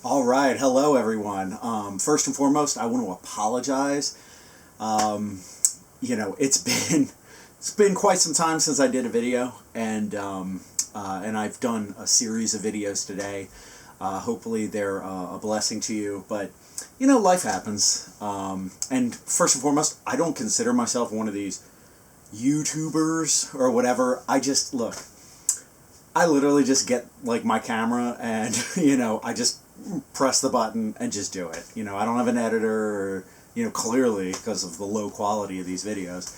All right, hello everyone. First and foremost, I want to apologize. Um, it's been quite some time since I did a video, and I've done a series of videos today. Hopefully, they're a blessing to you. But life happens. And first and foremost, I don't consider myself one of these YouTubers or whatever. I just look. I literally just get like my camera and I just press the button and just do it. I don't have an editor or, clearly because of the low quality of these videos.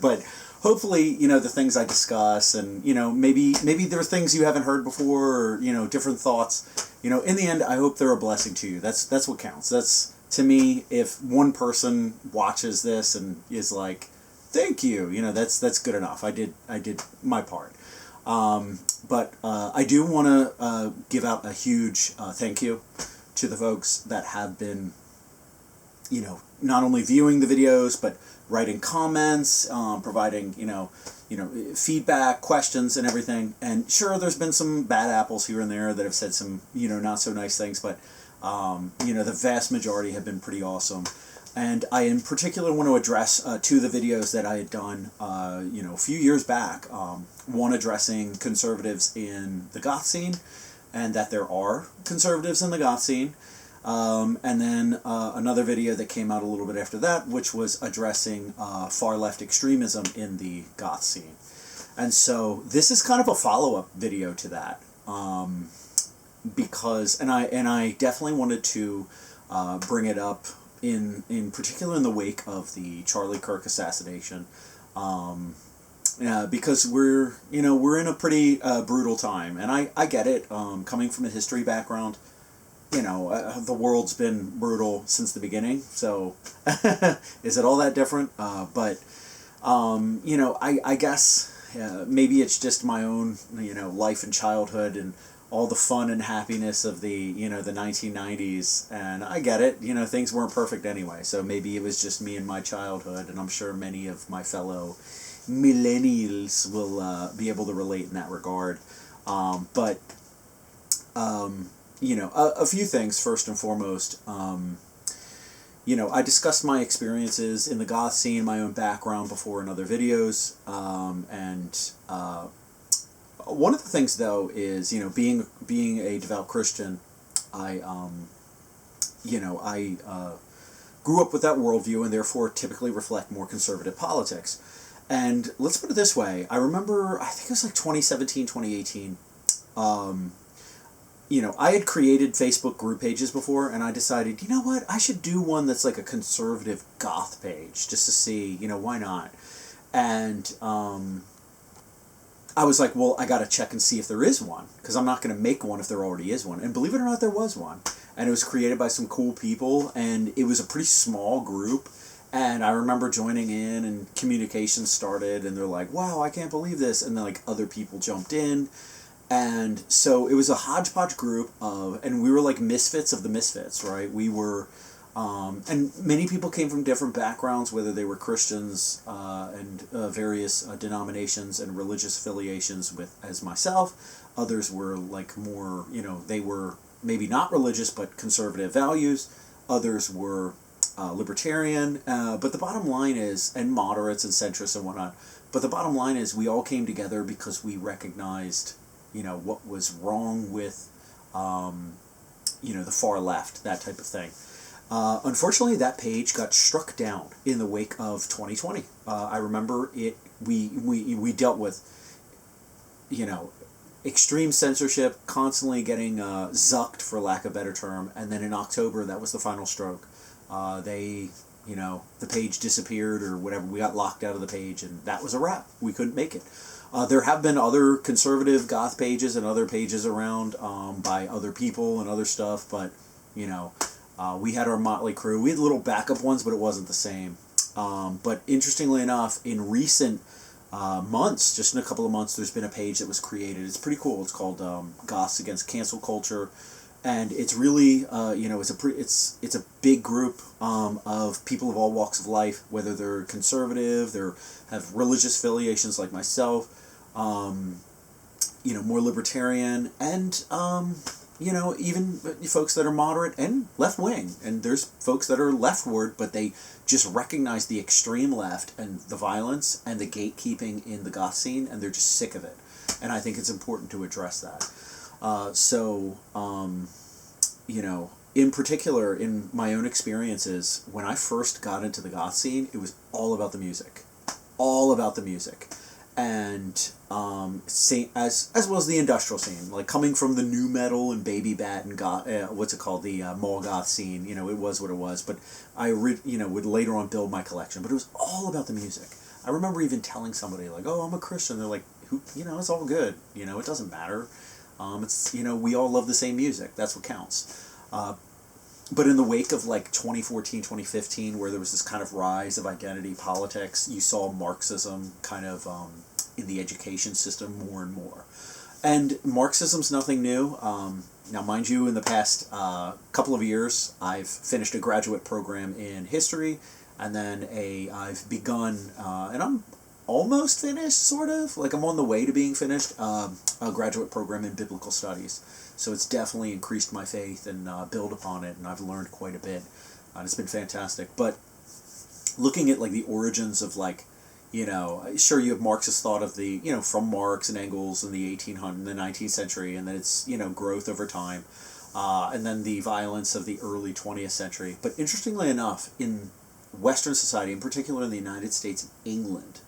But hopefully, the things I discuss and, maybe there are things you haven't heard before or, different thoughts. In the end, I hope they're a blessing to you. That's what counts. That's, to me, if one person watches this and is like, thank you, that's good enough. I did my part. But I do want to give out a huge thank you to the folks that have been, not only viewing the videos, but writing comments, providing, feedback, questions, and everything. And sure, there's been some bad apples here and there that have said some, not so nice things, but, the vast majority have been pretty awesome. And I in particular want to address two of the videos that I had done, a few years back. One addressing conservatives in the Goth scene, and that there are conservatives in the Goth scene. And then another video that came out a little bit after that, which was addressing far-left extremism in the Goth scene. And so this is kind of a follow-up video to that, because, and I definitely wanted to bring it up in particular in the wake of the Charlie Kirk assassination, because we're in a pretty brutal time, and I get it. Coming from a history background, the world's been brutal since the beginning. So, is it all that different? But I guess maybe it's just my own life and childhood and all the fun and happiness of the the 1990s, and I get it. Things weren't perfect anyway, so maybe it was just me and my childhood, and I'm sure many of my fellow millennials will be able to relate in that regard. But a few things. First and foremost, I discussed my experiences in the goth scene, my own background before in other videos, and one of the things, though, is being a devout Christian, I grew up with that worldview and therefore typically reflect more conservative politics. And let's put it this way: I remember, I think it was like 2017, 2018. I had created Facebook group pages before, and I decided, you know what, I should do one that's like a conservative goth page just to see, why not? And I was like, well, I got to check and see if there is one, because I'm not going to make one if there already is one. And believe it or not, there was one. And it was created by some cool people, and it was a pretty small group. And I remember joining in, and communication started, and they're like, wow, I can't believe this. And then, like, other people jumped in. And so it was a hodgepodge group of, and we were like misfits of the misfits, right? We were, and many people came from different backgrounds, whether they were Christians and various denominations and religious affiliations with, as myself. Others were like more, they were maybe not religious, but conservative values. Others were libertarian. But the bottom line is, and moderates and centrists and whatnot. But the bottom line is we all came together because we recognized, what was wrong with, the far left, that type of thing. Unfortunately, that page got struck down in the wake of 2020. I remember it. We dealt with, extreme censorship, constantly getting zucked, for lack of a better term. And then in October, that was the final stroke. The page disappeared or whatever. We got locked out of the page, and that was a wrap. We couldn't make it. There have been other conservative goth pages and other pages around by other people and other stuff, but, we had our motley crew. We had little backup ones, but it wasn't the same. But interestingly enough, in recent months, just in a couple of months, there's been a page that was created. It's pretty cool. It's called Goths Against Cancel Culture, and it's really, it's a big group of people of all walks of life, whether they're conservative, they have religious affiliations like myself, more libertarian, and even folks that are moderate and left wing, and there's folks that are leftward, but they just recognize the extreme left and the violence and the gatekeeping in the goth scene, and they're just sick of it. And I think it's important to address that. In particular, in my own experiences, when I first got into the goth scene, it was all about the music, all about the music, and as well as the industrial scene, like coming from the new metal and baby bat and goth, the mall goth scene. It was what it was. But I would later on build my collection, but it was all about the music. I remember even telling somebody like, "Oh, I'm a Christian." They're like, "Who? It's all good. It doesn't matter. We all love the same music. That's what counts." But in the wake of like 2014, 2015, where there was this kind of rise of identity politics, you saw Marxism kind of in the education system more and more. And Marxism's nothing new. Now, mind you, in the past couple of years, I've finished a graduate program in history, and then I've begun, and I'm almost finished, sort of, like I'm on the way to being finished, a graduate program in biblical studies. So it's definitely increased my faith and built upon it, and I've learned quite a bit. And it's been fantastic. But looking at like the origins of sure, you have Marxist thought of the, from Marx and Engels in the 19th century, and then it's, growth over time, and then the violence of the early 20th century. But interestingly enough, in Western society, in particular in the United States and England,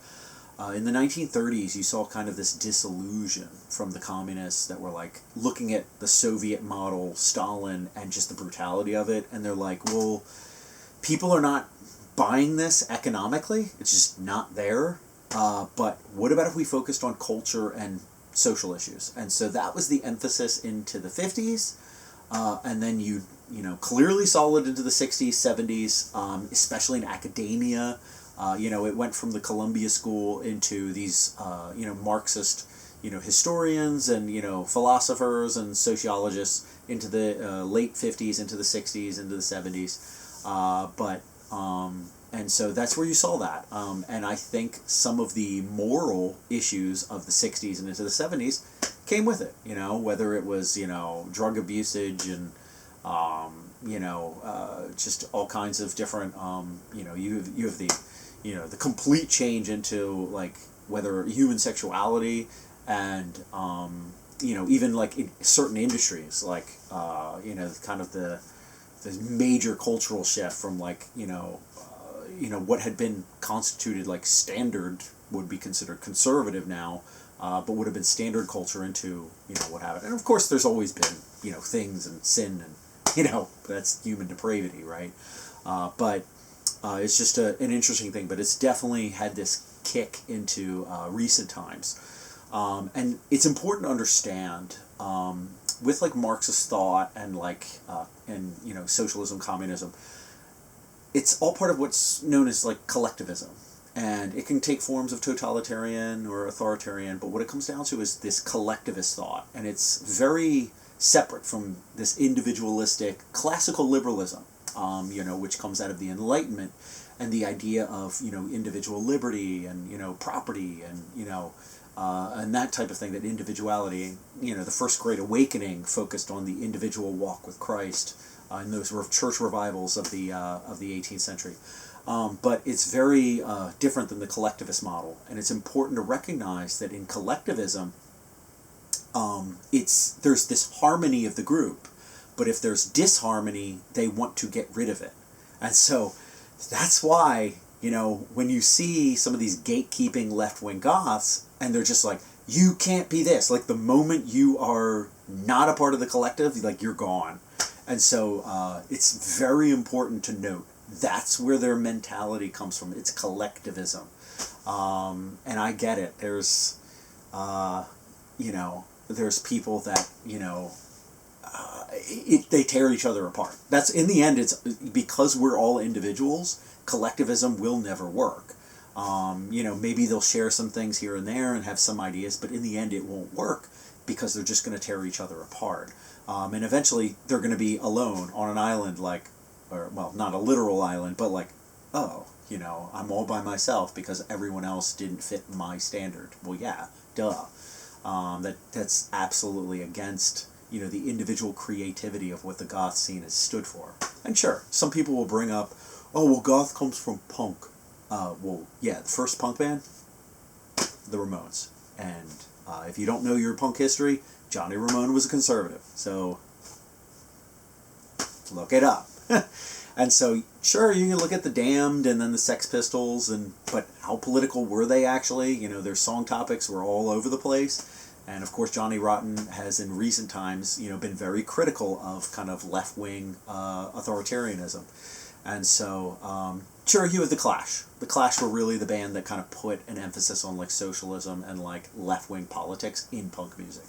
in the 1930s, you saw kind of this disillusion from the communists that were like looking at the Soviet model, Stalin, and just the brutality of it. And they're like, well, people are not buying this economically. It's just not there. But what about if we focused on culture and social issues? And so that was the emphasis into the 50s. And then you clearly saw it into the 60s, 70s, especially in academia. It went from the Columbia School into these, Marxist, historians and, philosophers and sociologists into the late 50s, into the 60s, into the 70s. And so that's where you saw that. And I think some of the moral issues of the 60s and into the 70s came with it, whether it was, drug abusage and, just all kinds of different, you have the complete change into like whether human sexuality and even like in certain industries like kind of the major cultural shift from like what had been constituted like standard would be considered conservative now, but would have been standard culture into what happened. And of course there's always been things and sin and that's human depravity, right? But it's just an interesting thing, but it's definitely had this kick into recent times. And it's important to understand with like Marxist thought and like socialism, communism, it's all part of what's known as like collectivism. And it can take forms of totalitarian or authoritarian, but what it comes down to is this collectivist thought. And it's very separate from this individualistic classical liberalism. Which comes out of the Enlightenment and the idea of, individual liberty and, property and that type of thing, that individuality. The First Great Awakening focused on the individual walk with Christ in those church revivals of the 18th century. But it's very different than the collectivist model. And it's important to recognize that in collectivism, there's this harmony of the group. But if there's disharmony, they want to get rid of it. And so that's why, when you see some of these gatekeeping left-wing goths, and they're just like, you can't be this. Like, the moment you are not a part of the collective, like, you're gone. And so it's very important to note that's where their mentality comes from. It's collectivism. And I get it. There's, there's people that, they tear each other apart. That's in the end. It's because we're all individuals. Collectivism will never work. Maybe they'll share some things here and there and have some ideas, but in the end, it won't work because they're just going to tear each other apart. And eventually, they're going to be alone on an island, not a literal island, but like, I'm all by myself because everyone else didn't fit my standard. Well, yeah, duh. That's absolutely against the individual creativity of what the goth scene has stood for. And sure, some people will bring up, oh, well, goth comes from punk. Well, yeah, the first punk band, the Ramones. And if you don't know your punk history, Johnny Ramone was a conservative. So look it up. And so, sure, you can look at the Damned and then the Sex Pistols, but how political were they actually? Their song topics were all over the place. And of course, Johnny Rotten has in recent times, been very critical of kind of left-wing authoritarianism. And so, sure, you have the Clash. The Clash were really the band that kind of put an emphasis on like socialism and like left-wing politics in punk music.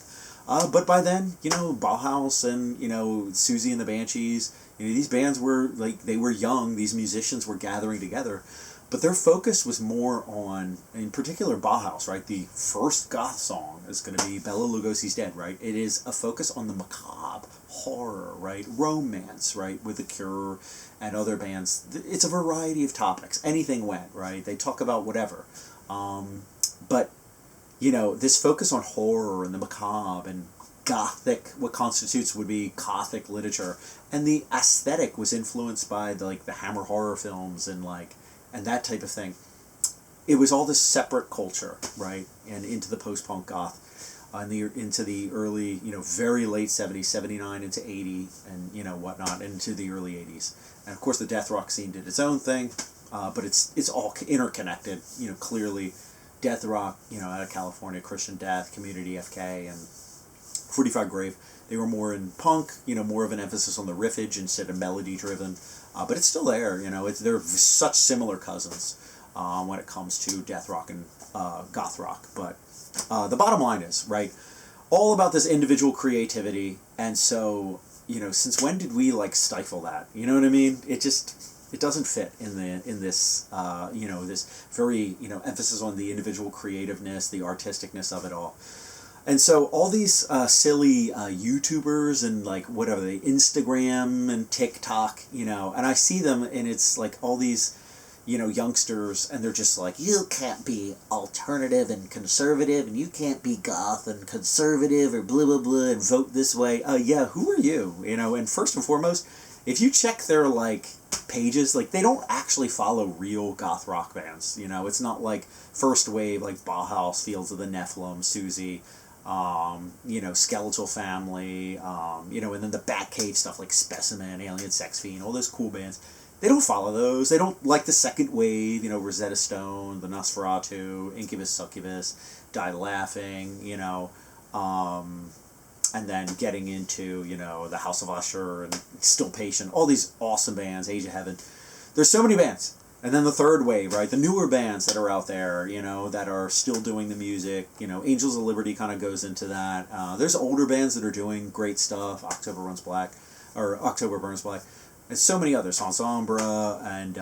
But by then, Bauhaus and, Susie and the Banshees, these bands were, like, they were young, these musicians were gathering together, but their focus was more on, in particular, Bauhaus, right? The first goth song is going to be Bela Lugosi's Dead, right? It is a focus on the macabre, horror, right? Romance, right? With The Cure and other bands. It's a variety of topics. Anything went, right? They talk about whatever. But this focus on horror and the macabre and Gothic, what constitutes would be Gothic literature, and the aesthetic was influenced by the Hammer horror films and that type of thing. It was all this separate culture, right? And into the post-punk goth, into the early, very late 70s, 79 into 80, and whatnot, into the early 80s. And of course the death rock scene did its own thing, but it's all interconnected, clearly. Death rock, out of California, Christian Death, Community, FK, and 45 Grave, they were more in punk, more of an emphasis on the riffage instead of melody-driven. But it's still there, they're such similar cousins when it comes to death rock and goth rock. But the bottom line is, right, all about this individual creativity. And so, since when did we, stifle that? You know what I mean? It doesn't fit in this this very emphasis on the individual creativeness, the artisticness of it all. And so all these silly YouTubers and whatever, the Instagram and TikTok, and I see them, and it's all these youngsters, and they're just you can't be alternative and conservative, and you can't be goth and conservative or blah blah blah and vote this way. Yeah, who are you? And first and foremost, if you check their pages, they don't actually follow real goth rock bands. It's not first wave Bauhaus, Fields of the Nephilim, Susie, Skeletal Family, and then the Batcave stuff like Specimen, Alien Sex Fiend, all those cool bands. They don't follow those. They don't like the second wave, Rosetta Stone, the Nosferatu, Incubus, Succubus, Die Laughing, and then getting into, the House of Usher and Still Patient, all these awesome bands, Age of Heaven. There's so many bands. And then the third wave, right? The newer bands that are out there, that are still doing the music. Angels of Liberty kind of goes into that. There's older bands that are doing great stuff. October Burns Black. And so many others. Ensemble and,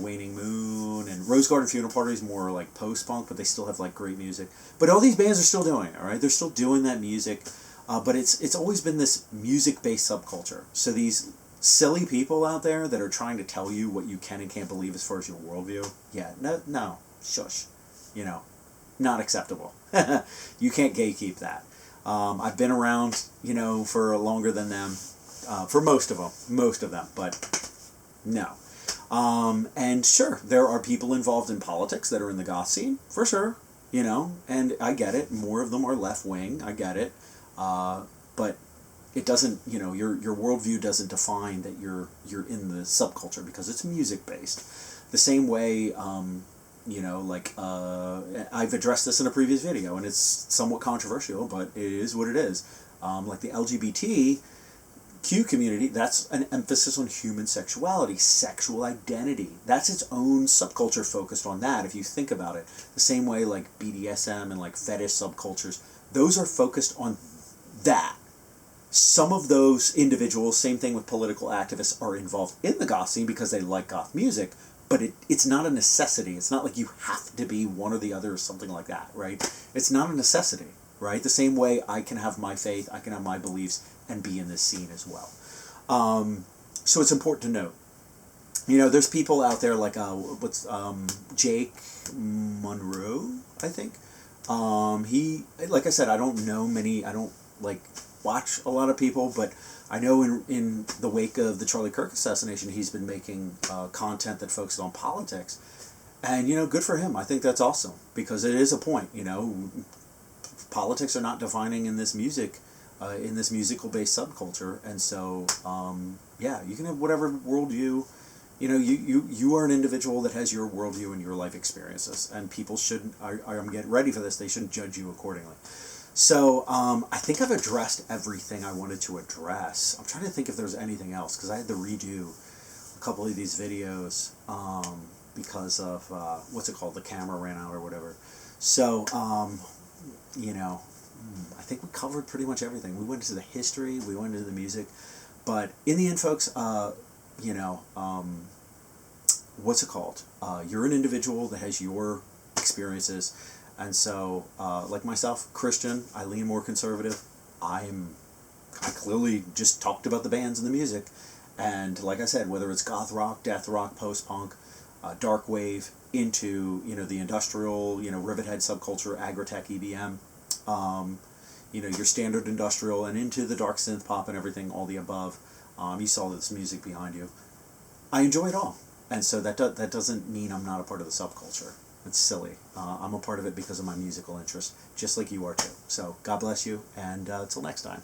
Waning Moon. And Rose Garden Funeral Party is more post-punk, but they still have great music. But all these bands are still doing it, all right? They're still doing that music. But it's always been this music-based subculture. So these silly people out there that are trying to tell you what you can and can't believe as far as your worldview, no, shush. Not acceptable. You can't gatekeep that. I've been around, for longer than them, for most of them, but no. And sure, there are people involved in politics that are in the goth scene, for sure, and I get it. More of them are left-wing, I get it. But it doesn't, your worldview doesn't define that you're in the subculture because it's music based. The same way, I've addressed this in a previous video, and it's somewhat controversial, but it is what it is. The LGBTQ community, that's an emphasis on human sexuality, sexual identity. That's its own subculture focused on that, if you think about it. The same way BDSM and fetish subcultures, those are focused on that. Some of those individuals, same thing with political activists, are involved in the goth scene because they like goth music, but it's not a necessity. It's not you have to be one or the other or something like that, right? It's not a necessity, right? The same way I can have my faith, I can have my beliefs, and be in this scene as well. So it's important to note. There's people out there Jake Monroe, I think. He, like I said, I don't know many, I don't watch a lot of people, but I know in the wake of the Charlie Kirk assassination, he's been making content that focuses on politics. And, good for him. I think that's awesome, because it is a point, politics are not defining in this musical-based subculture. And so, you can have whatever worldview, you are an individual that has your worldview and your life experiences, and people shouldn't, I'm getting ready for this, they shouldn't judge you accordingly. So, I think I've addressed everything I wanted to address. I'm trying to think if there's anything else, because I had to redo a couple of these videos, because of, the camera ran out or whatever. So, I think we covered pretty much everything. We went into the history, we went into the music, but in the end, folks, you're an individual that has your experiences. And so, like myself, Christian, I lean more conservative. I clearly just talked about the bands and the music. And like I said, whether it's goth rock, death rock, post-punk, dark wave, into, the industrial, Rivethead subculture, agritech, EBM, your standard industrial, and into the dark synth pop and everything, all the above. You saw this music behind you. I enjoy it all. And so that doesn't mean I'm not a part of the subculture. It's silly. I'm a part of it because of my musical interest, just like you are too. So God bless you, and till next time.